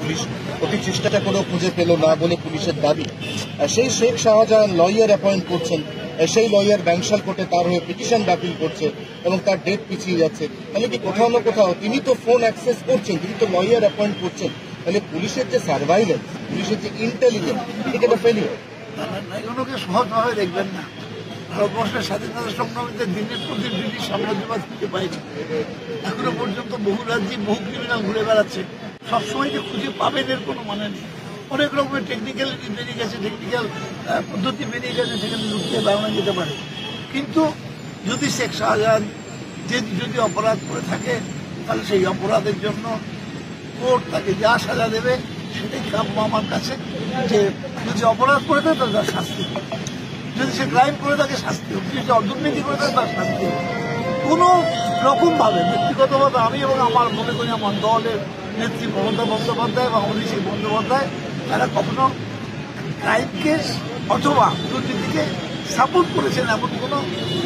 Police অতি চেষ্টাটা করেও খুঁজে পেল না বলে পুলিশের দাবি। সেই শেখ শাহজাহান লয়ার অ্যাপয়েন্ট করছেন, সেই লয়ার ব্যাংশাল কোর্টে তার হয়ে পিটিশন দাখিল করছে এবং তার ডেট পিছিয়ে যাচ্ছে। তাহলে কি কোথাও না কোথাও তিনি তো ফোন অ্যাক্সেস করছেন, তিনি তো লয়ার অ্যাপয়েন্ট করছেন, তাহলে পুলিশের যে সার্ভাইলেন্স, পুলিশের যে ইন্টেলিজেন্স, এটা তো ফেলিয়ার। এগুলোকে সহজভাবে দেখবেন না। ভারতবর্ষের স্বাধীনতা সংগ্রামীদের দিনের প্রতি ব্রিটিশ সাম্রাজ্যবাদ খুঁজে পাইনি। এখনো পর্যন্ত বহু রাজ্যে বহু ক্রিমিনাল ঘুরে বেড়াচ্ছে। সবসময় যে খুঁজে পাবেন এর কোনো মানে নেই। অনেক রকমের টেকনিক্যালিটি বেরিয়ে গেছে, টেকনিক্যাল পদ্ধতি বেরিয়ে গেছে, সেখানে লুকিয়ে দাঁড়ানো যেতে পারে। কিন্তু যদি শেখ শাহজাহান যদি অপরাধ করে থাকে, তাহলে সেই অপরাধের জন্য কোর্ট তাকে যা সাজা দেবে সেটাই কাম্য আমার কাছে। যে যদি অপরাধ করে থাকে তার শাস্তি, যদি সে ক্রাইম করে থাকে শাস্তি হোক, যদি দুর্নীতি করে থাকে তার শাস্তি হোক। কোনো রকমভাবে ব্যক্তিগতভাবে আমি এবং আমার মনে করি আমার দলের নেত্রী মমতা বন্দ্যোপাধ্যায় এবং অভিষেক বন্দ্যোপাধ্যায় তারা কখনো ক্রাইমকে অথবা দুর্নীতিকে সাপোর্ট করেছেন এমন কোনো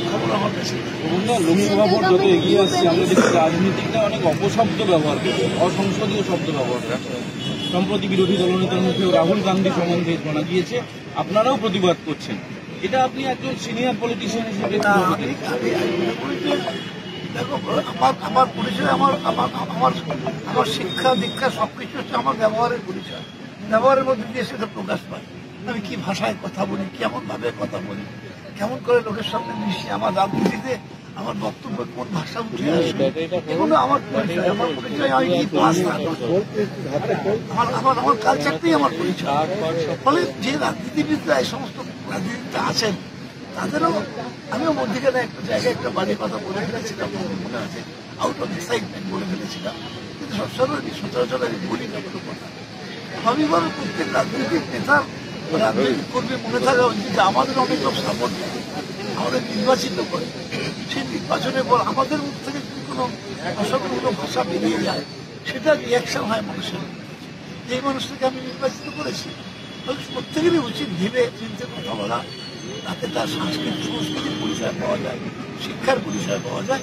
খবর আমার কাছে। লোকসভা ভোট যত এগিয়ে আসছে আমরা দেখছি রাজনীতিকরা অনেক অপশব্দ ব্যবহার করছে, অসংসদীয় শব্দ ব্যবহার করছে। সম্প্রতি বিরোধী দলনেতার মুখে রাহুল গান্ধী সম্বন্ধে শোনা গিয়েছে, আপনারাও প্রতিবাদ করছেন। এটা আপনি একজন সিনিয়র পলিটিশিয়ান হিসেবে দেখো, আমার পরিচয় আমার শিক্ষা দীক্ষা সবকিছু হচ্ছে আমার ব্যবহারের পরিচয়। ব্যবহারের মধ্যে দিয়ে সেটা প্রকাশ পায়। আমি কি ভাষায় কথা বলি, কেমন ভাবে কথা বলি, কেমন করে লোকের সামনে মিশি, আমার রাজনীতিতে আমার বক্তব্য কোন ভাষা উঠে আসে, এগুলো আমার পরিচয়। আমার পরিচয় আমি কি আমার কালচারটাই আমার পরিচয়। ফলে যে রাজনীতিবিদরা এই সমস্ত রাজনীতিতে আছেন তাদেরও আমিও মধ্যিখানে একটা জায়গায় একটা বাড়ির কথা বলে ফেলেছিলাম, মনে আছে আউট অফ এক্সাইটমেন্ট বলে ফেলেছিলাম, কিন্তু সচরাচর আমি বলি না কোনো কথা। আমি বরং প্রত্যেক রাজনৈতিক নেতার রাজনৈতিক কর্মী মনে থাকা উচিত যে আমাদের অনেক লোক সাপোর্ট করে, আমাদের নির্বাচিত করে। সেই নির্বাচনের পর আমাদের মুখ থেকে যদি কোনো অসংখ্য ভাষা বেরিয়ে যায়, সেটা রিয়াকশন হয় মানুষের। যে মানুষটাকে আমি নির্বাচিত করেছি, তাহলে প্রত্যেকেরই উচিত ভেবে চিন্তে কথা বলা, তাতে তার সংস্কৃতির পরিচয় পাওয়া যায়, শিক্ষার পরিচয় পাওয়া যায়।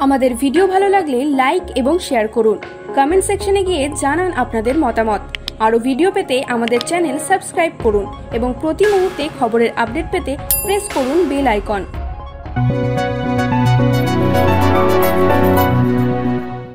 আমাদের ভিডিও ভালো লাগলে লাইক এবং শেয়ার করুন। কমেন্ট সেকশনে গিয়ে জানান আপনাদের মতামত। আরও ভিডিও পেতে আমাদের চ্যানেল সাবস্ক্রাইব করুন এবং প্রতি মুহূর্তে খবরের আপডেট পেতে প্রেস করুন বেল আইকন।